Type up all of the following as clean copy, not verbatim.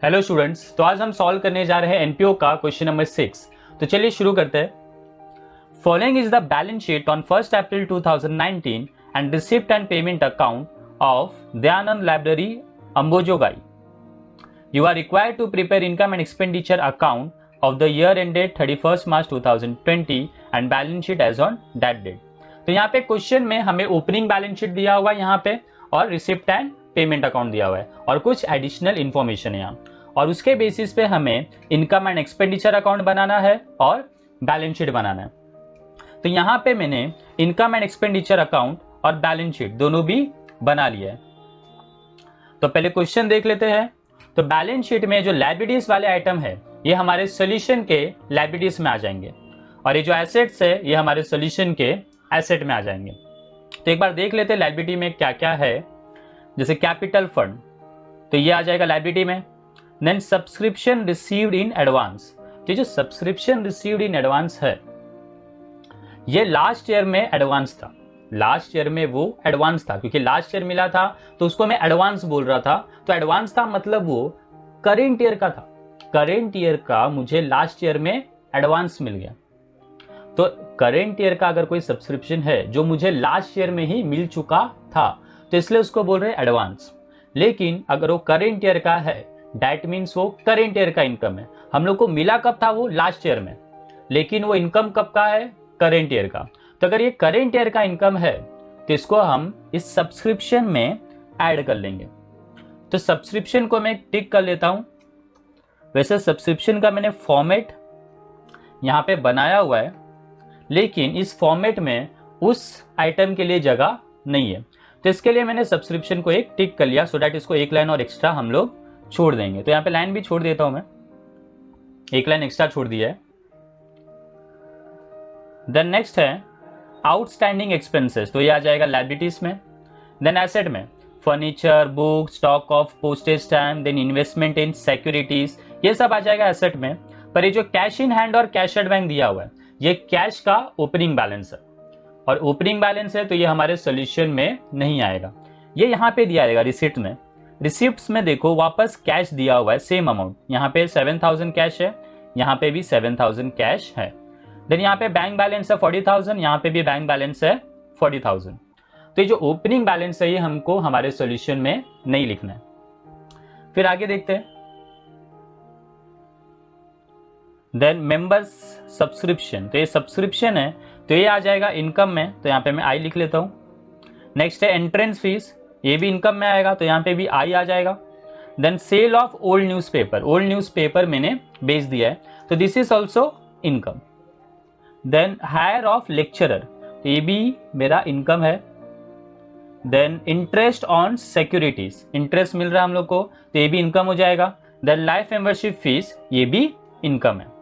Hello students, तो आज हम सॉल्व करने जा रहे हैं एनपीओ का क्वेश्चन नंबर 6। तो चलिए शुरू करते हैं। Following is the balance sheet on 1 April 2019 and receipt and payment account of Dayanand library Ambajogai. You are required to prepare income and expenditure account of the year ended 31st March 2020 and balance sheet as on that date। तो यहाँ पे question में हमें opening balance sheet दिया हुआ है यहाँ पे, और रिसिप्ट एंड पेमेंट अकाउंट दिया हुआ है, और कुछ एडिशनल इंफॉर्मेशन है यहाँ, और उसके बेसिस पे हमें इनकम एंड एक्सपेंडिचर अकाउंट बनाना है और बैलेंस शीट बनाना है। तो यहाँ पे मैंने इनकम एंड एक्सपेंडिचर अकाउंट और बैलेंस शीट दोनों भी बना लिया है। तो पहले क्वेश्चन देख लेते हैं। तो बैलेंस शीट में जो लायबिलिटीज वाले आइटम है ये हमारे सोल्यूशन के लायबिलिटीज में आ जाएंगे, और ये जो एसेट्स है ये हमारे सोल्यूशन के एसेट में आ जाएंगे। तो एक बार देख लेते हैं लायबिलिटी में क्या क्या है। जैसे कैपिटल फंड, तो ये आ जाएगा लायबिलिटी में। Then subscription received in advance, तो जो सब्सक्रिप्शन रिसीव्ड इन एडवांस है ये लास्ट ईयर में एडवांस था। लास्ट ईयर में वो एडवांस था, क्योंकि लास्ट ईयर मिला था तो उसको मैं एडवांस बोल रहा था। तो एडवांस था मतलब वो करेंट ईयर का था। करेंट ईयर का मुझे लास्ट ईयर में एडवांस मिल गया। तो करेंट ईयर का अगर कोई सब्सक्रिप्शन है जो मुझे लास्ट ईयर में ही मिल चुका था तो इसलिए उसको बोल रहे हैं एडवांस। लेकिन अगर वो करेंट ईयर का है दैट मीन्स वो करेंट ईयर का इनकम है। हम लोग को मिला कब था? वो लास्ट ईयर में, लेकिन वो इनकम कब का है? करेंट ईयर का। तो अगर ये करेंट ईयर का इनकम है तो इसको हम इस सब्सक्रिप्शन में ऐड कर लेंगे। तो सब्सक्रिप्शन को मैं टिक कर लेता हूं। वैसे सब्सक्रिप्शन का मैंने फॉर्मेट यहां पे बनाया हुआ है, लेकिन इस फॉर्मेट में उस आइटम के लिए जगह नहीं है, तो इसके लिए मैंने सब्सक्रिप्शन को एक टिक कर लिया, सो दैट इसको एक लाइन और एक्स्ट्रा हम लोग छोड़ देंगे। तो यहां पे लाइन भी छोड़ देता हूं मैं, एक लाइन एक्स्ट्रा छोड़ दिया है। देन नेक्स्ट है आउटस्टैंडिंग एक्सपेंसेस, तो ये आ जाएगा लायबिलिटीज में। देन एसेट में furniture, book, stock of postage stamp, then investment in securities, ये सब आ जाएगा एसेट में। पर ये जो कैश इन हैंड और कैश एट बैंक दिया हुआ है ये कैश का ओपनिंग बैलेंस है, और ओपनिंग बैलेंस है तो ये हमारे सोल्यूशन में नहीं आएगा, ये यहाँ पे दिया रहेगा रिसिप्ट में। रिसिप्ट्स में देखो वापस कैश दिया हुआ है सेम अमाउंट, यहाँ पे 7000 कैश है, यहाँ पे भी 7000 कैश है। देन यहाँ पे बैंक बैलेंस है 40,000, यहाँ पे भी बैंक बैलेंस है 40,000। तो ये जो ओपनिंग बैलेंस है ये हमको हमारे सॉल्यूशन में नहीं लिखना है। फिर आगे देखते हैं। देन मेंबर्स सब्सक्रिप्शन, तो ये सब्सक्रिप्शन है तो ये आ जाएगा इनकम में, तो यहाँ पे मैं आई लिख लेता हूं। नेक्स्ट है एंट्रेंस फीस, ये भी इनकम में आएगा तो यहाँ पे भी आई आ जाएगा। Then sale of old newspaper, old newspaper मैंने बेच दिया है तो this is also income. Then hire of lecturer, तो ये भी मेरा इनकम है। Then interest on securities, interest मिल रहा है हम लोग को तो ये भी इनकम हो जाएगा। देन लाइफ मेंबरशिप फीस, ये भी इनकम है।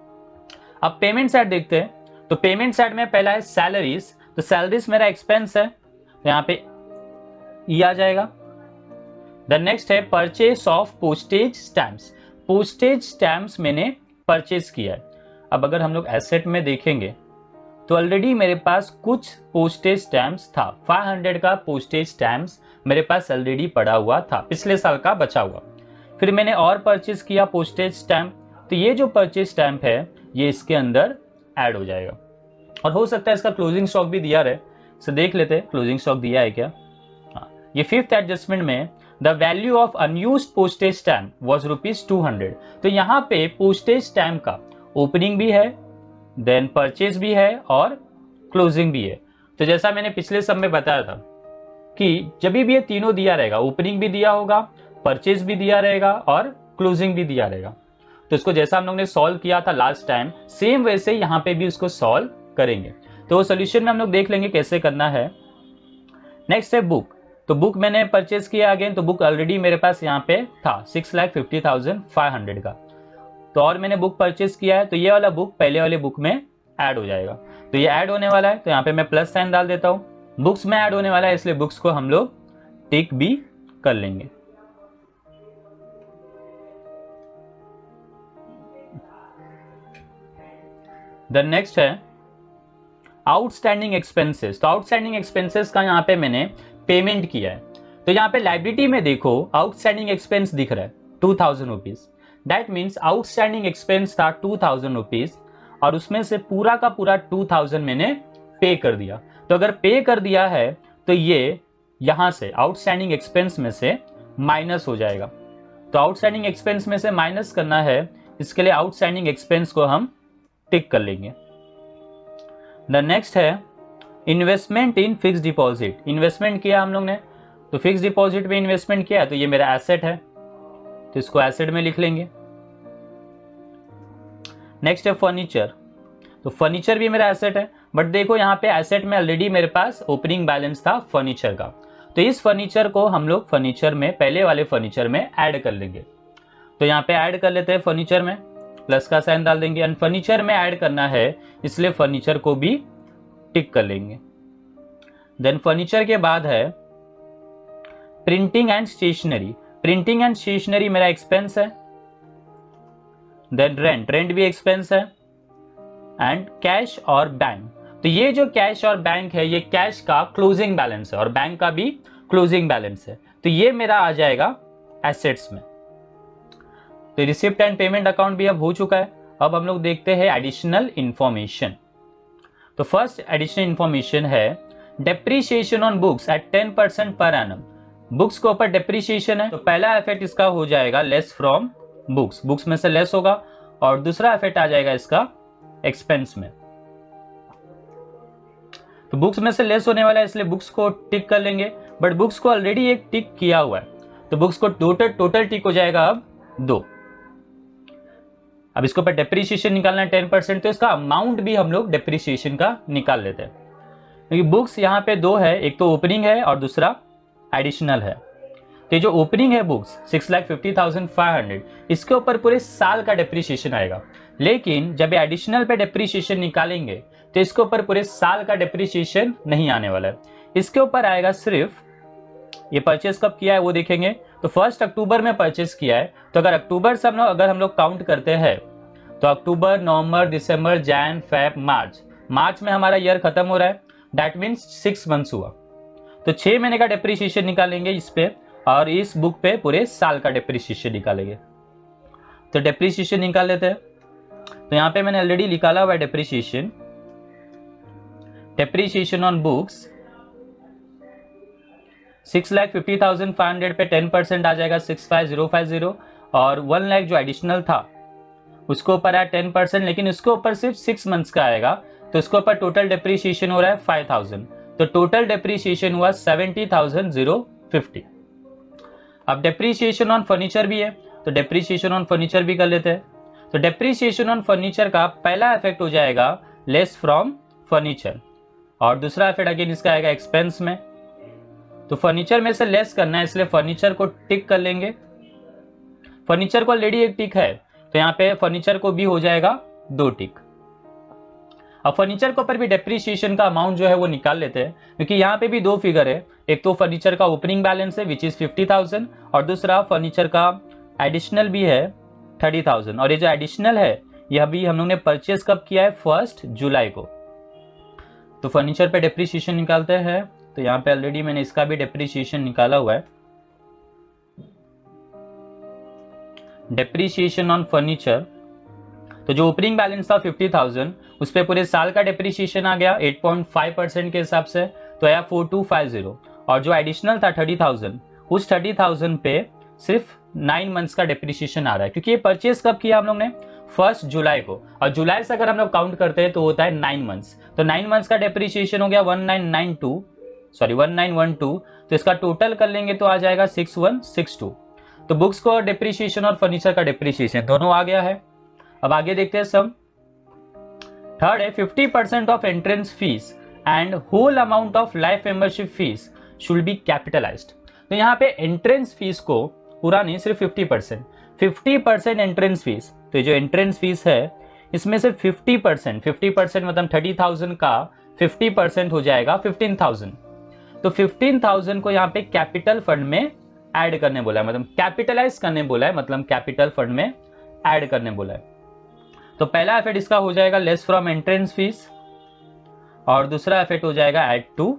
अब पेमेंट साइड देखते हैं। तो पेमेंट साइड में पहला है सैलरीज, तो सैलरीज मेरा एक्सपेंस है तो यहाँ पे ये आ जाएगा। देन नेक्स्ट है purchase of postage stamps, postage stamps मैंने परचेज किया है। अब अगर हम लोग एसेट में देखेंगे तो ऑलरेडी मेरे पास कुछ पोस्टेज स्टैम्प्स था, 500 का पोस्टेज स्टैम्प्स मेरे पास ऑलरेडी पड़ा हुआ था, पिछले साल का बचा हुआ। फिर मैंने और परचेज किया पोस्टेज स्टैम्प, तो ये जो परचेज स्टैम्प है ये इसके अंदर ऐड हो जाएगा। और हो सकता है इसका क्लोजिंग स्टॉक भी दिया रहे, तो देख लेते हैं क्लोजिंग स्टॉक दिया है क्या। हाँ, ये फिफ्थ एडजस्टमेंट में the value of unused postage stamp was ₹200। तो यहाँ पे पोस्टेज स्टैम्प का ओपनिंग भी है, देन परचेज भी है और क्लोजिंग भी है। तो जैसा मैंने पिछले सब में बताया था कि जब भी ये तीनों दिया रहेगा, ओपनिंग भी दिया होगा, परचेज भी दिया रहेगा और क्लोजिंग भी दिया रहेगा, तो इसको जैसा हम लोग ने सॉल्व किया था लास्ट टाइम सेम वैसे यहाँ पे भी उसको सॉल्व करेंगे। तो सोल्यूशन में हम लोग देख लेंगे कैसे करना है। नेक्स्ट है बुक, तो बुक मैंने परचेज किया अगेन, तो बुक ऑलरेडी मेरे पास यहाँ पे था 6,50,500 का, तो और मैंने बुक परचेज किया है तो ये वाला बुक पहले वाले बुक में ऐड हो जाएगा। तो ये ऐड होने वाला है तो यहाँ पे मैं प्लस साइन डाल देता हूँ। बुक्स में ऐड होने वाला है इसलिए बुक्स को हम लोग टिक भी कर लेंगे। देन नेक्स्ट है आउटस्टैंडिंग एक्सपेंसेस, तो आउटस्टैंडिंग एक्सपेंसेस का यहाँ पे मैंने पेमेंट किया है। तो यहाँ पे लाइबिलिटी में देखो आउटस्टैंडिंग एक्सपेंस दिख रहा है 2000 rupees, that means outstanding expense था 2000 रुपीज और उसमें से पूरा का पूरा 2000 मैंने पे कर दिया। तो अगर पे कर दिया है तो ये यहां से आउटस्टैंडिंग एक्सपेंस में से माइनस हो जाएगा। तो आउटस्टैंडिंग एक्सपेंस में से माइनस करना है, इसके लिए आउटस्टैंडिंग एक्सपेंस को हम टिक कर लेंगे। द नेक्स्ट है investment in fix deposit. Investment किया हम लोग ने, तो फिक्स डिपॉजिट में इन्वेस्टमेंट किया, तो ये मेरा एसेट है, तो इसको एसेट में लिख लेंगे। नेक्स्ट है फर्नीचर। तो फर्नीचर भी मेरा एसेट है, बट देखो यहाँ पे एसेट में ऑलरेडी मेरे पास ओपनिंग बैलेंस था फर्नीचर का, तो इस फर्नीचर को हम लोग फर्नीचर में, पहले वाले फर्नीचर में ऐड कर लेंगे। तो यहाँ पे ऐड कर लेते हैं फर्नीचर में, प्लस का साइन डाल देंगे, एंड फर्नीचर में ऐड करना है इसलिए फर्नीचर को भी टिक कर लेंगे। देन फर्नीचर के बाद है printing and stationery. Printing and stationery मेरा एक्सपेंस है। देन रेंट, रेंट भी एक्सपेंस है। एंड कैश और बैंक, तो ये जो कैश और बैंक है ये कैश का क्लोजिंग बैलेंस है और बैंक का भी क्लोजिंग बैलेंस है, तो ये मेरा आ जाएगा एसेट्स में। तो रिसिप्ट एंड पेमेंट अकाउंट भी अब हो चुका है। अब हम लोग देखते हैं एडिशनल इंफॉर्मेशन। तो फर्स्ट एडिशनल इंफॉर्मेशन है depreciation on books at 10% per annum. Books के ऊपर डेप्रीशिएशन है, तो पहला इफेक्ट इसका हो जाएगा लेस फ्रॉम बुक्स, बुक्स में से लेस होगा, और दूसरा इफेक्ट आ जाएगा इसका एक्सपेंस में। तो बुक्स में से लेस होने वाला है इसलिए बुक्स को टिक कर लेंगे, बट बुक्स को ऑलरेडी एक टिक किया हुआ है, तो बुक्स को टोटल टिक हो जाएगा अब 2। अब इसके ऊपर डेप्रीशिएशन निकालना है 10%, तो इसका अमाउंट भी हम लोग डेप्रीशिएशन का निकाल लेते हैं, क्योंकि बुक्स यहाँ पे 2 है, एक तो ओपनिंग है और दूसरा एडिशनल है। तो जो ओपनिंग है बुक्स 6,50,500, इसके ऊपर पूरे साल का डेप्रीशिएशन आएगा, लेकिन जब एडिशनल पे डेप्रीशिएशन निकालेंगे तो इसके ऊपर पूरे साल का डेप्रीशिएशन नहीं आने वाला है, इसके ऊपर आएगा सिर्फ ये परचेस कब किया है वो देखेंगे। तो 1 अक्टूबर में परचेस किया है, तो अगर अक्टूबर से अगर हम लोग काउंट करते हैं तो अक्टूबर, नवंबर, दिसंबर, जैन, फेब, मार्च में हमारा ईयर खत्म हो रहा है, दैट मीन्स 6 मंथ्स हुआ, तो 6 महीने का डेप्रीशिएशन निकालेंगे इस पे, और इस बुक पे पूरे साल का डेप्रीशिएशन निकालेंगे। तो डेप्रीशिएशन निकाल लेते हैं। तो यहाँ पे मैंने ऑलरेडी निकाला हुआ है डेप्रीशिएशन। डेप्रीशिएशन ऑन बुक्स 6,50,500 पे 10% आ जाएगा 65,050, और 1 लाख जो एडिशनल था उसको ऊपर है 10%, लेकिन उसके ऊपर सिर्फ 6 मंथ्स का आएगा, तो उसके ऊपर टोटल डेप्रीशिएशन हो रहा है 5,000, तो टोटल डेप्रीशिएशन हुआ 70,050। अब डेप्रीशिएशन ऑन फर्नीचर भी है, तो डेप्रीशिएशन ऑन फर्नीचर भी कर लेते हैं। तो डेप्रीशिएशन ऑन फर्नीचर का पहला इफेक्ट हो जाएगा लेस फ्रॉम फर्नीचर, और दूसरा इफेक्ट अगेन इसका आएगा एक्सपेंस में। तो फर्नीचर में से लेस करना है इसलिए फर्नीचर को टिक कर लेंगे। फर्नीचर को ऑलरेडी एक टिक है, तो यहाँ पे फर्नीचर को भी हो जाएगा 2 टिक। अब फर्नीचर के ऊपर भी डेप्रीशिएशन का अमाउंट जो है वो निकाल लेते हैं, क्योंकि यहाँ पे भी 2 फिगर है, एक तो फर्नीचर का ओपनिंग बैलेंस है विच इज 50,000, और दूसरा फर्नीचर का एडिशनल भी है 30,000, और ये जो एडिशनल है यह भी हम लोग ने परचेस कब किया है 1 जुलाई को। तो फर्नीचर पे डेप्रीशिएशन निकालते हैं, तो यहाँ पे ऑलरेडी मैंने इसका भी डेप्रीशिएशन निकाला हुआ है। डेप्रीशिएशन ऑन फर्नीचर, तो जो ओपनिंग बैलेंस था 50,000 उस पे पूरे साल का डेप्रीशिएशन आ गया 8.5% के हिसाब से, तो आया 4250, और जो एडिशनल था 30,000 उस 30,000 पे सिर्फ 9 मंथ्स का डेप्रीशिएशन आ रहा है, क्योंकि ये परचेस कब किया हम लोग ने 1 जुलाई को, और जुलाई से अगर हम लोग काउंट करते हैं तो होता है 9 मंथ्स, तो 9 मंथ्स का डेप्रीशिएशन हो गया 1912, तो इसका टोटल कर लेंगे तो आ जाएगा 6162। तो बुक्स को डेप्रीशिएशन और फर्नीचर का डेप्रीशिएशन दोनों आ गया है। अब आगे देखते हैं सब। थर्ड है 50% of entrance fees and whole amount of life membership fees should be capitalised. तो यहाँ पे एंट्रेंस फीस को पूरा नहीं, सिर्फ 50% एंट्रेंस फीस। तो ये जो एंट्रेंस फीस है इसमें से 50% मतलब 30,000 का 50% हो जाएगा 15,000। तो 15,000 को यहाँ पे कैपिटल फंड में ऐड करने बोला है, मतलब कैपिटलाइज करने बोला है, मतलब कैपिटल फंड में ऐड करने बोला है। तो पहला इफेक्ट इसका हो जाएगा लेस फ्रॉम एंट्रेंस फीस, और दूसरा इफेक्ट हो जाएगा ऐड टू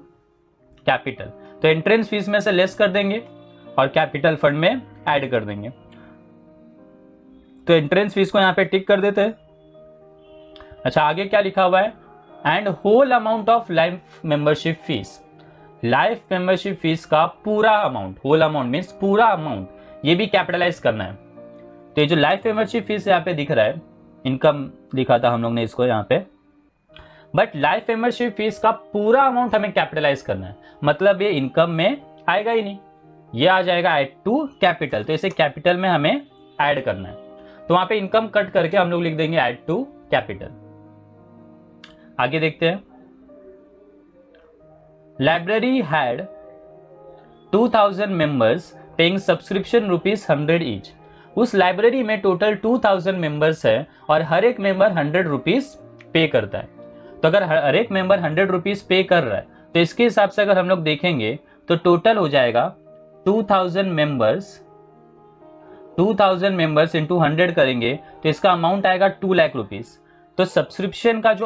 कैपिटल। तो एंट्रेंस फीस में से लेस कर देंगे और कैपिटल फंड में ऐड कर देंगे। तो एंट्रेंस फीस को यहाँ पे टिक कर देते हैं। अच्छा, आगे क्या लिखा हुआ है, and whole amount of life membership fees. Life membership fees का पूरा अमाउंट, होल अमाउंट मीन्स पूरा अमाउंट, ये भी कैपिटलाइज करना है। तो ये जो लाइफ मेंबरशिप फीस यहाँ पे दिख रहा है, इनकम लिखा था हम लोग ने इसको यहाँ पे, बट लाइफ मेंबरशिप फीस का पूरा अमाउंट हमें कैपिटलाइज करना है, मतलब ये इनकम में आएगा ही नहीं, ये आ जाएगा ऐड टू कैपिटल। तो इसे कैपिटल में हमें ऐड करना है, तो वहां पे इनकम कट करके हम लोग लिख देंगे ऐड टू कैपिटल। आगे देखते हैं, library had 2000 members paying subscription ₹100 each. उस लाइब्रेरी में टोटल 2000 मेंबर्स है और हर एक मेंबर 100 रुपीज पे करता है। तो अगर हर एक मेंबर 100 रुपीज पे कर रहा है, तो इसके हिसाब से अगर हम लोग देखेंगे तो टोटल हो जाएगा 2000 मेंबर्स इंटू 100 करेंगे तो इसका अमाउंट आएगा 2 लाख रुपीज। तो सब्सक्रिप्शन का जो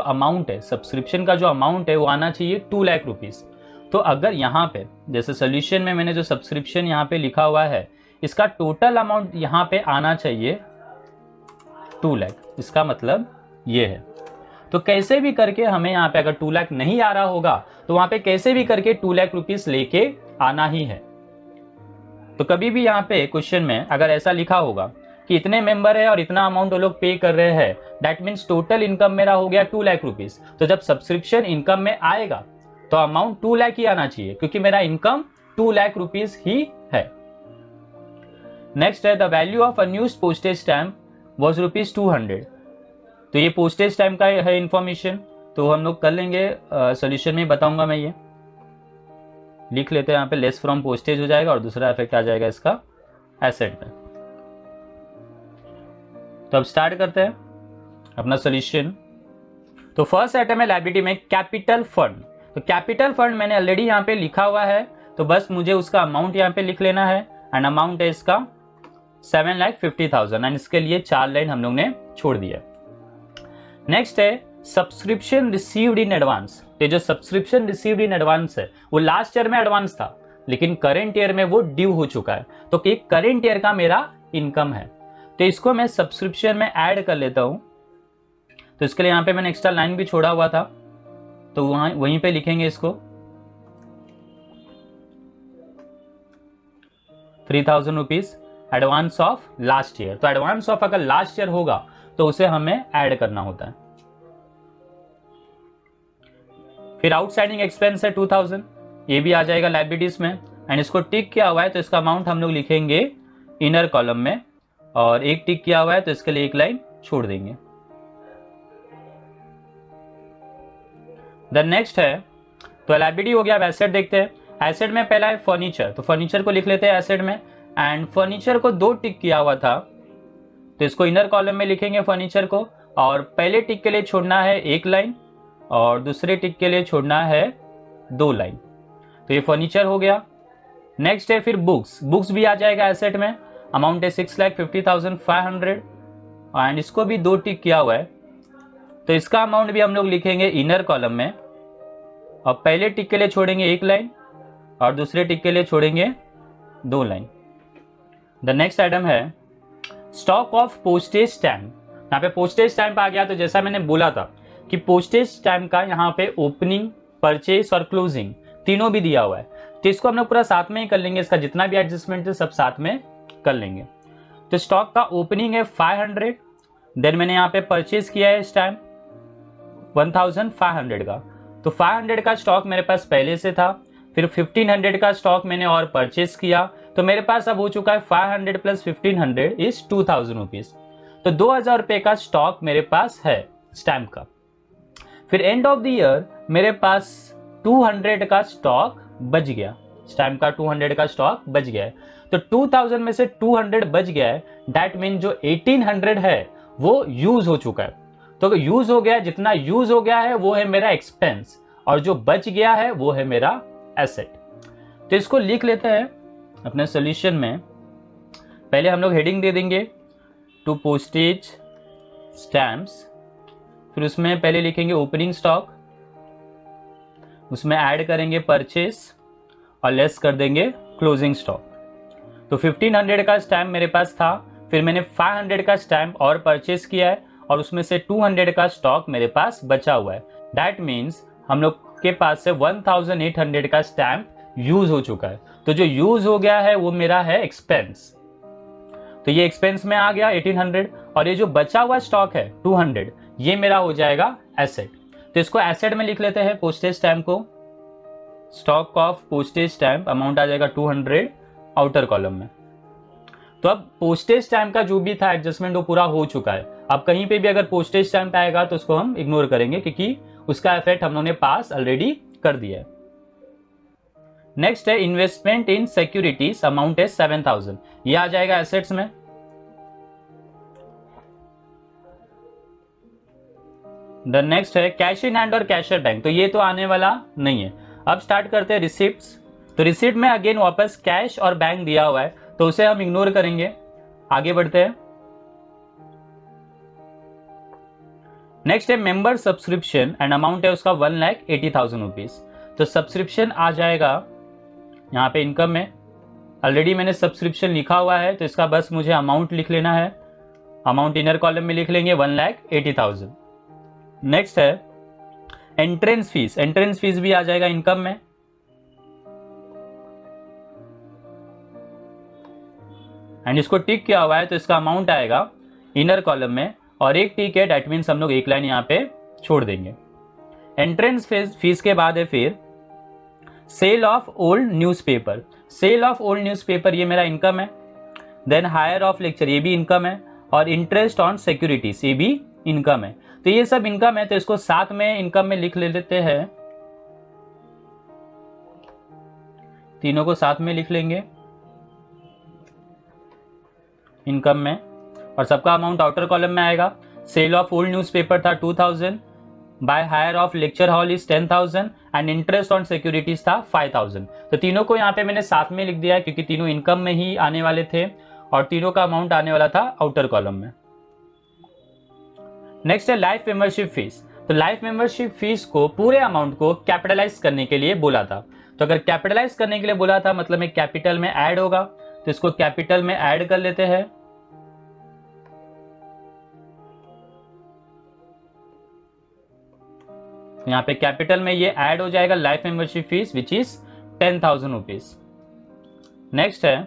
अमाउंट है वो आना चाहिए 2 लाख रुपीज। तो अगर यहाँ पे जैसे सोल्यूशन में मैंने जो सब्सक्रिप्शन यहाँ पे लिखा हुआ है, इसका टोटल अमाउंट यहाँ पे आना चाहिए 2 लाख, इसका मतलब ये है। तो कैसे भी करके हमें यहाँ पे अगर 2 लाख नहीं आ रहा होगा तो वहां पे कैसे भी करके 2 लाख रुपीज लेके आना ही है। तो कभी भी यहाँ पे क्वेश्चन में अगर ऐसा लिखा होगा कि इतने मेंबर है और इतना अमाउंट वो लोग पे कर रहे हैं, दैट मीन्स टोटल इनकम मेरा हो गया 2 लाख रुपीज। तो जब सब्सक्रिप्शन इनकम में आएगा तो अमाउंट 2 लाख ही आना चाहिए, क्योंकि मेरा इनकम 2 लाख रुपीज ही है। नेक्स्ट है, the value of unused postage stamp was ₹200। तो ये पोस्टेज स्टैम्प का है इंफॉर्मेशन, तो हम लोग कर लेंगे, सोल्यूशन में बताऊंगा मैं। ये लिख लेते हैं यहाँ पे, लेस फ्रॉम पोस्टेज हो जाएगा और दूसरा इफेक्ट आ जाएगा इसका एसेट में। तो अब स्टार्ट करते हैं अपना सोल्यूशन। तो फर्स्ट आइटम है लायबिलिटी में कैपिटल फंड। तो कैपिटल फंड मैंने ऑलरेडी यहाँ पे लिखा हुआ है, तो बस मुझे उसका अमाउंट यहाँ पे लिख लेना है, एंड अमाउंट है इसका 7,50,000, एंड इसके लिए 4 लाइन हम लोग ने छोड़ दिया। नेक्स्ट है सब्सक्रिप्शन रिसीव्ड इन एडवांस। ये जो सब्सक्रिप्शन रिसीव्ड इन एडवांस है वो लास्ट ईयर में एडवांस था, लेकिन करंट ईयर में वो ड्यू हो चुका है, तो कि करंट ईयर का मेरा इनकम है। तो इसको मैं सब्सक्रिप्शन में ऐड कर लेता हूं। तो इसके लिए यहां पे मैंने एक्स्ट्रा लाइन भी छोड़ा हुआ था, तो वहीं पे लिखेंगे इसको 3,000 rupees advance of last year. तो एडवांस ऑफ अगर लास्ट ईयर होगा तो उसे हमें ऐड करना होता है। फिर आउटस्टैंडिंग एक्सपेंस है 2,000, ये भी आ जाएगा लायबिलिटीज में, एंड इसको टिक किया हुआ है तो इसका अमाउंट हम लोग लिखेंगे इनर कॉलम में, और एक टिक किया हुआ है तो इसके लिए एक लाइन छोड़ देंगे। द नेक्स्ट है, तो लायबिलिटी हो गया। अब एसेट देखते हैं। एसेट में पहला है फर्नीचर, तो फर्नीचर को लिख लेते हैं एसेट में, एंड फर्नीचर को 2 टिक किया हुआ था तो इसको इनर कॉलम में लिखेंगे फर्नीचर को, और पहले टिक के लिए छोड़ना है 1 लाइन और दूसरे टिक के लिए छोड़ना है 2 लाइन। तो ये फर्नीचर हो गया। नेक्स्ट है फिर बुक्स। बुक्स भी आ जाएगा एसेट में, अमाउंट है 6,50,500, एंड इसको भी 2 टिक किया हुआ है, तो इसका अमाउंट भी हम लोग लिखेंगे इनर कॉलम में, और पहले टिक के लिए छोड़ेंगे 1 लाइन और दूसरे टिक के लिए छोड़ेंगे 2 लाइन। द नेक्स्ट आइटम है स्टॉक ऑफ पोस्टेज स्टैम्प। यहाँ पे पोस्टेज स्टैम्प आ गया, तो जैसा मैंने बोला था कि पोस्टेज स्टैम्प का यहाँ पे ओपनिंग, परचेज और क्लोजिंग तीनों भी दिया हुआ है, तो इसको हम लोग पूरा साथ में ही कर लेंगे। इसका जितना भी एडजस्टमेंट है सब साथ में कर लेंगे। तो स्टॉक का ओपनिंग है 500, देन मैंने यहाँ पे परचेज किया है स्टैम्प 1,500 का, तो 500 का स्टॉक मेरे पास पहले से था, फिर 1,500 का स्टॉक मैंने और परचेज किया, तो मेरे पास अब हो चुका है 500 प्लस 1,500 इज 2,000 रुपीज। तो 2,000 रुपए का स्टॉक मेरे पास है स्टैम्प का। फिर एंड ऑफ द ईयर मेरे पास 200 का स्टॉक बच गया, स्टैम्प का 200 का स्टॉक बच गया है। तो 2,000 में से 200 बच गया है, दैट मीन जो 1,800 है वो यूज हो चुका है। तो यूज हो गया, जितना यूज हो गया है वो है मेरा एक्सपेंस, और जो बच गया है वो है मेरा एसेट। तो इसको लिख लेते हैं अपने सॉल्यूशन में। पहले हम लोग हेडिंग दे देंगे टू पोस्टेज स्टैम्प्स, फिर उसमें पहले लिखेंगे ओपनिंग स्टॉक, उसमें ऐड करेंगे परचेस और लेस कर देंगे क्लोजिंग स्टॉक। तो 1,500 का स्टैम्प मेरे पास था, फिर मैंने 500 का स्टैम्प और परचेस किया है और उसमें से 200 का स्टॉक मेरे पास बचा हुआ है। दैट मीन्स हम लोग के पास से 1800 का स्टैम्प यूज हो चुका है। तो जो यूज हो गया है वो मेरा है एक्सपेंस, तो ये एक्सपेंस में आ गया 1800। और ये जो बचा हुआ स्टॉक है 200, ये मेरा हो जाएगा एसेट। तो इसको एसेट में लिख लेते हैं, पोस्टेज स्टैम्प को। Stock of postage stamp amount आ जाएगा 200 आउटर कॉलम में। तो अब पोस्टेज स्टैम्प का जो भी था एडजस्टमेंट वो पूरा हो चुका है। अब कहीं पे भी अगर पोस्टेज स्टैम्प आएगा तो उसको हम इग्नोर करेंगे क्योंकि उसका इफेक्ट हम लोगों ने पास ऑलरेडी कर दिया है। नेक्स्ट है इन्वेस्टमेंट इन सिक्योरिटीज, अमाउंट है 7000, ये आ जाएगा एसेट्स में। द नेक्स्ट है कैश इन हैंड और कैशर बैंक, तो ये तो आने वाला नहीं है। अब स्टार्ट करते हैं रिसिप्ट्स। तो रिसिप्ट में अगेन वापस कैश और बैंक दिया हुआ है तो उसे हम इग्नोर करेंगे। आगे बढ़ते हैं। नेक्स्ट है मेंबर सब्सक्रिप्शन एंड अमाउंट है उसका 1,80,000 रुपीज। तो सब्सक्रिप्शन आ जाएगा यहाँ पे इनकम में। ऑलरेडी मैंने सब्सक्रिप्शन लिखा हुआ है तो इसका बस मुझे अमाउंट लिख लेना है। अमाउंट इनर कॉलम में लिख लेंगे 1,80,000। नेक्स्ट है एंट्रेंस फीस, एंट्रेंस फीस भी आ जाएगा इनकम में। एंड इसको टिक किया हुआ है तो इसका अमाउंट आएगा इनर कॉलम में, और एक टिक है, डेट मीन्स हम लोग एक लाइन यहाँ पे छोड़ देंगे। एंट्रेंस फीस के बाद है फिर sale of old newspaper. Sale of old newspaper ये मेरा इनकम है। देन हायर ऑफ लेक्चर, ये भी इनकम है। और इंटरेस्ट ऑन सिक्योरिटीज, ये भी इनकम है। तो ये सब इनकम है, तो इसको साथ में इनकम में लिख लेते हैं, तीनों को साथ में लिख लेंगे इनकम में। और सबका अमाउंट आउटर कॉलम में आएगा। सेल ऑफ ओल्ड न्यूज़पेपर था 2000, by hire of lecture hall is 10,000 and interest on securities था 5,000। तो तीनों को यहाँ पे मैंने साथ में लिख दिया है क्योंकि तीनों इनकम में ही आने वाले थे और तीनों का अमाउंट आने वाला था आउटर कॉलम में। नेक्स्ट है लाइफ मेंबरशिप फीस। तो लाइफ मेंबरशिप फीस को पूरे अमाउंट को कैपिटलाइज करने के लिए बोला था। तो अगर कैपिटलाइज करने के लिए बोला था मतलब में कैपिटल में ऐड होगा, तो इसको कैपिटल में ऐड कर लेते हैं। यहाँ पे कैपिटल में ये ऐड हो जाएगा life membership fees which is 10,000 rupees. Next है,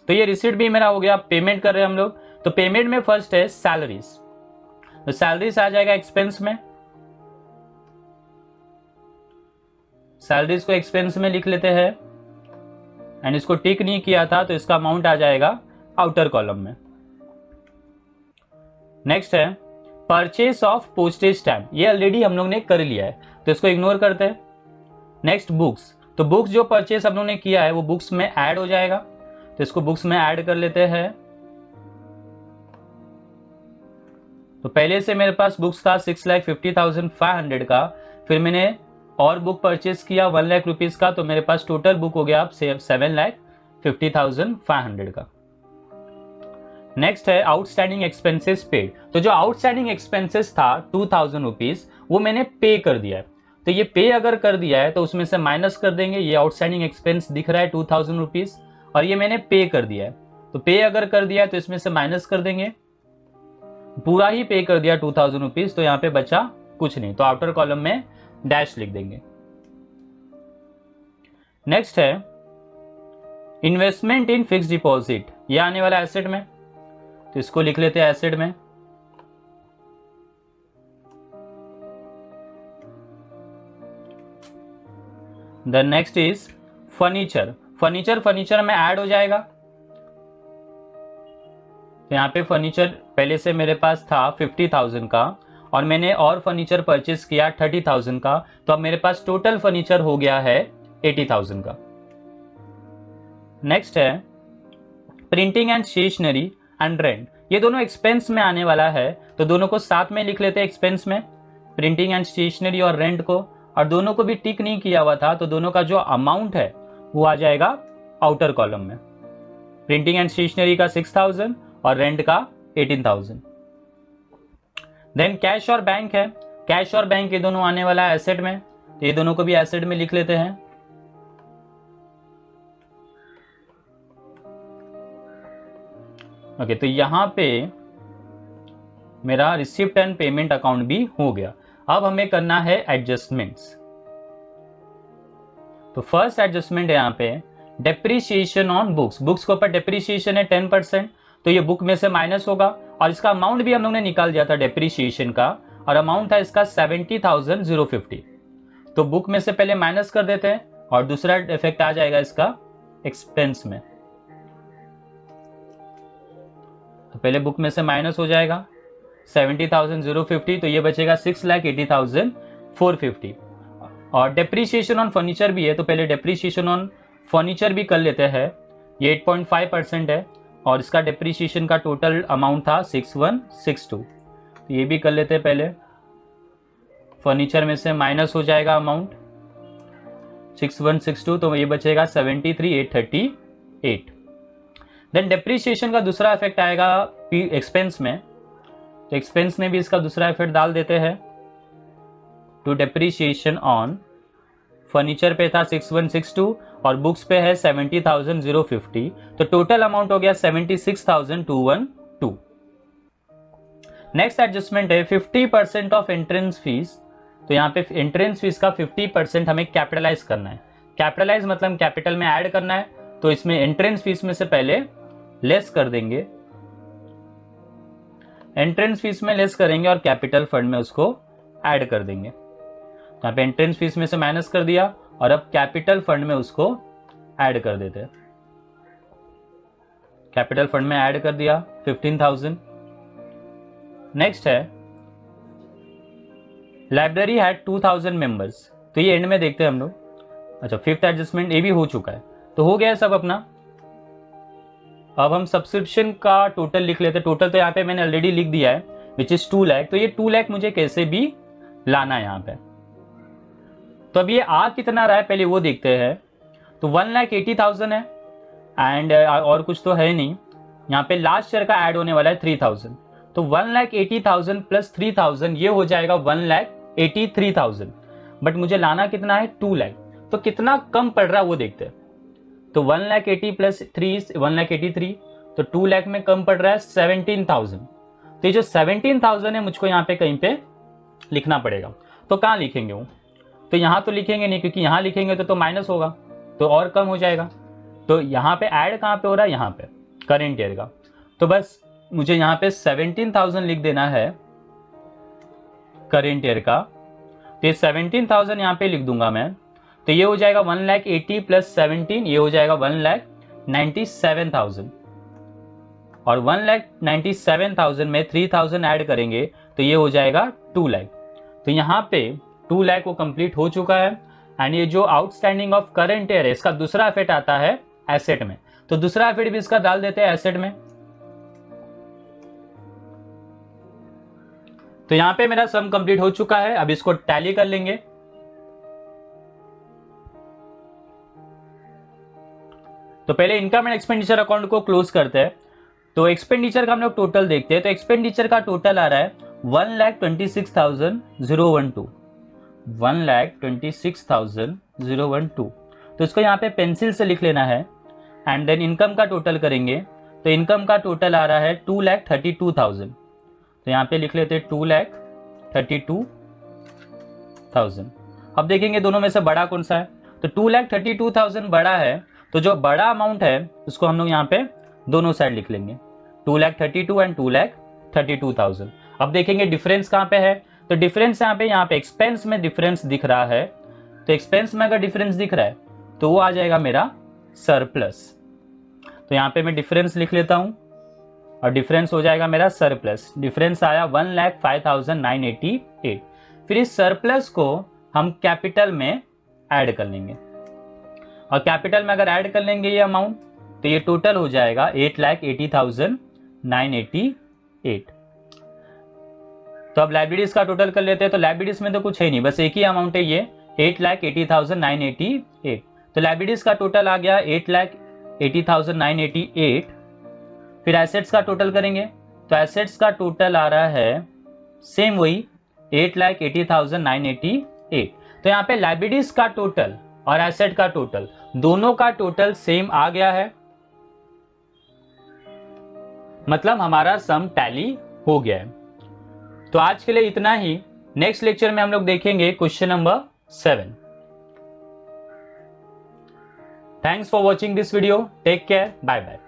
तो ये रिसीट भी मेरा हो गया। पेमेंट कर रहे हैं हम लोग, तो पेमेंट में फर्स्ट है सैलरीज। तो सैलरीज आ जाएगा एक्सपेंस में, सैलरीज को एक्सपेंस में लिख लेते हैं। एंड इसको टिक नहीं किया था तो इसका अमाउंट आ जाएगा आउटर कॉलम में। नेक्स्ट है परचेस ऑफ पोस्टेज स्टैम्प, ये ऑलरेडी हम लोग ने कर लिया है तो इसको इग्नोर करते हैं। नेक्स्ट बुक्स, तो बुक्स जो परचेस हम लोग ने किया है वो बुक्स में ऐड हो जाएगा, तो इसको बुक्स में ऐड कर लेते हैं। तो पहले से मेरे पास बुक्स था 6,50,500 का, फिर मैंने और बुक परचेस किया 1 लाख रुपीज का, तो मेरे पास टोटल बुक हो गया अब 7,50,500 का। नेक्स्ट है आउटस्टैंडिंग एक्सपेंसेस पेड। तो जो आउटस्टैंडिंग एक्सपेंसेस था 2,000 रुपीज वो मैंने पे कर दिया है। तो ये पे अगर कर दिया है तो उसमें से माइनस कर देंगे। ये आउटस्टैंडिंग एक्सपेंस दिख रहा है 2,000 रुपीज और ये मैंने पे कर दिया है, तो पे अगर कर दिया है तो इसमें से माइनस कर देंगे। पूरा ही पे कर दिया 2,000 रुपीज, तो यहाँ पे बचा कुछ नहीं, तो आउटर कॉलम में डैश लिख देंगे। नेक्स्ट है इन्वेस्टमेंट इन फिक्स डिपॉजिट, ये आने वाला एसेट में, तो इसको लिख लेते हैं एसेट में। The next is furniture. Furniture में ऐड हो जाएगा। तो यहाँ पे फर्नीचर पहले से मेरे पास था 50,000 का और मैंने और फर्नीचर परचेस किया 30,000 का, तो अब मेरे पास टोटल फर्नीचर हो गया है 80,000 का। नेक्स्ट है printing and stationery and rent, ये दोनों एक्सपेंस में आने वाला है, तो दोनों को साथ में लिख लेते हैं एक्सपेंस में, प्रिंटिंग एंड स्टेशनरी और रेंट को। और दोनों को भी टिक नहीं किया हुआ था तो दोनों का जो अमाउंट है वो आ जाएगा आउटर कॉलम में। प्रिंटिंग एंड स्टेशनरी का 6,000 और रेंट का 18,000। देन कैश और बैंक है। कैश और बैंक ये दोनों आने वाला है एसेट में, तो ये दोनों को भी एसेट में लिख लेते हैं। ओके, तो यहाँ पे मेरा रिसिप्ट एंड पेमेंट अकाउंट भी हो गया। अब हमें करना है एडजस्टमेंट्स। तो फर्स्ट एडजस्टमेंट है यहाँ पे डेप्रीशिएशन ऑन बुक्स। बुक्स के ऊपर डेप्रीशिएशन है 10%, तो ये बुक में से माइनस होगा, और इसका अमाउंट भी हम लोग ने निकाल दिया था डेप्रीशिएशन का, और अमाउंट था इसका 70,050। तो बुक में से पहले माइनस कर देते हैं, और दूसरा इफेक्ट आ जाएगा इसका एक्सपेंस में। तो पहले बुक में से माइनस हो जाएगा 70,050, तो ये बचेगा 6,80,450। और डेप्रीशिएशन ऑन फर्नीचर भी है, तो पहले डेप्रीशिएशन ऑन फर्नीचर भी कर लेते हैं। ये 8.5% है, और इसका डेप्रीशिएशन का टोटल अमाउंट था 6162। तो ये भी कर लेते हैं पहले। फर्नीचर में से माइनस हो जाएगा अमाउंट 6162, तो ये बचेगा 73,838। देन डेप्रीशिएशन का दूसरा इफेक्ट आएगा एक्सपेंस में, तो एक्सपेंस में भी इसका दूसरा इफेक्ट डाल देते हैं। टू डेप्रीशिएशन ऑन फर्नीचर पे था 6162, और बुक्स पे है 70,050, तो टोटल अमाउंट हो गया 76,212। नेक्स्ट एडजस्टमेंट है 50% ऑफ एंट्रेंस फीस। तो यहाँ पे एंट्रेंस फीस का 50% हमें कैपिटलाइज करना है। कैपिटलाइज मतलब कैपिटल में ऐड करना है, तो इसमें एंट्रेंस फीस में से पहले लेस कर देंगे, एंट्रेंस फीस में लेस करेंगे और कैपिटल फंड में उसको ऐड कर देंगे। यहाँ पे एंट्रेंस फीस में से माइनस कर दिया, और अब कैपिटल फंड में उसको ऐड कर देते हैं। कैपिटल फंड में ऐड कर दिया 15,000। नेक्स्ट है लाइब्रेरी हैड 2,000 मेंबर्स, तो ये एंड में देखते हैं हम लोग। अच्छा, फिफ्थ एडजस्टमेंट ये भी हो चुका है, तो हो गया सब अपना। अब हम सब्सक्रिप्शन का टोटल लिख लेते हैं। टोटल तो यहाँ पे मैंने ऑलरेडी लिख दिया है, विच इज 2 लाख। तो ये 2 लाख मुझे कैसे भी लाना है यहाँ पे। तो अब ये आ कितना रहा है पहले वो देखते हैं। तो 1,80,000 है, एंड और कुछ तो है नहीं। यहाँ पे लास्ट ईयर का ऐड होने वाला है 3,000, तो 1,80,000 प्लस 3,000 ये हो जाएगा 1,83,000। बट मुझे लाना कितना है 2 लाख, तो कितना कम पड़ रहा है वो देखते हैं। तो 1,80,000 प्लस 3 1,83,000, तो 2 लाख में कम पड़ रहा है 17,000। तो ये जो 17,000 है मुझको यहाँ पे कहीं पे लिखना पड़ेगा। तो कहाँ लिखेंगे वो? तो यहाँ तो लिखेंगे नहीं, क्योंकि यहाँ लिखेंगे तो माइनस होगा, तो और कम हो जाएगा। तो यहाँ पे ऐड कहाँ पे हो रहा है? यहाँ पे करेंट ईयर का। तो बस मुझे यहाँ पे 17,000 लिख देना है करेंट ईयर का। तो ये 17,000 यहाँ पे लिख दूंगा मैं। तो ये हो जाएगा 1,80,000 प्लस 17, ये हो जाएगा 1,97,000। और 1,97,000 में 3,000 ऐड करेंगे तो ये हो जाएगा 2 लाख। तो यहाँ पे 2 लाख को कंप्लीट हो चुका है। एंड ये जो आउटस्टैंडिंग ऑफ करंट ईयर है, इसका दूसरा इफेक्ट आता है एसेट में। तो दूसरा इफेक्ट भी इसका डाल देते हैं एसेट में। तो यहां पे मेरा सम कंप्लीट हो चुका है। अब इसको टैली कर लेंगे। तो पहले इनकम एंड एक्सपेंडिचर अकाउंट को क्लोज करते हैं। तो एक्सपेंडिचर का हम लोग टोटल देखते हैं। तो एक्सपेंडिचर का टोटल आ रहा है 1,26,012, 1,26,012। तो इसको यहाँ पे पेंसिल से लिख लेना है। एंड देन इनकम का टोटल करेंगे तो इनकम का टोटल आ रहा है 2,32,000। तो यहाँ पे लिख लेते हैं 2,32,000। अब देखेंगे दोनों में से बड़ा कौन सा है। तो 2,32,000 बड़ा है, तो जो बड़ा अमाउंट है उसको हम लोग यहाँ पे दोनों साइड लिख लेंगे, 2,32,000 एंड 2,32,000। अब देखेंगे डिफरेंस कहाँ पे है। तो डिफरेंस यहाँ पे एक्सपेंस में डिफरेंस दिख रहा है। तो एक्सपेंस में अगर डिफरेंस दिख रहा है तो वो आ जाएगा मेरा सरप्लस। तो यहाँ पे मैं डिफरेंस लिख लेता हूँ और डिफरेंस हो जाएगा मेरा सरप्लस। डिफरेंस आया 1,05,988। फिर इस सरप्लस को हम कैपिटल में ऐड कर लेंगे, और कैपिटल में अगर ऐड कर लेंगे ये अमाउंट तो ये टोटल हो जाएगा 8,80,988। तो अब लाइब्रेरीज का टोटल कर लेते हैं। तो लाइब्रेरीज में तो कुछ है नहीं, बस एक ही अमाउंट है ये 8,80,988। तो लाइब्रेरीज का टोटल आ गया 8,80,988। फिर एसेट्स का टोटल करेंगे तो एसेट्स का टोटल आ रहा है सेम वही 8,80,988। तो यहाँ पे लाइब्रेरीज का टोटल और एसेट का टोटल दोनों का टोटल सेम आ गया है। मतलब हमारा सम टैली हो गया है। तो आज के लिए इतना ही। नेक्स्ट लेक्चर में हम लोग देखेंगे question number 7। Thanks for watching this video. Take care. Bye bye.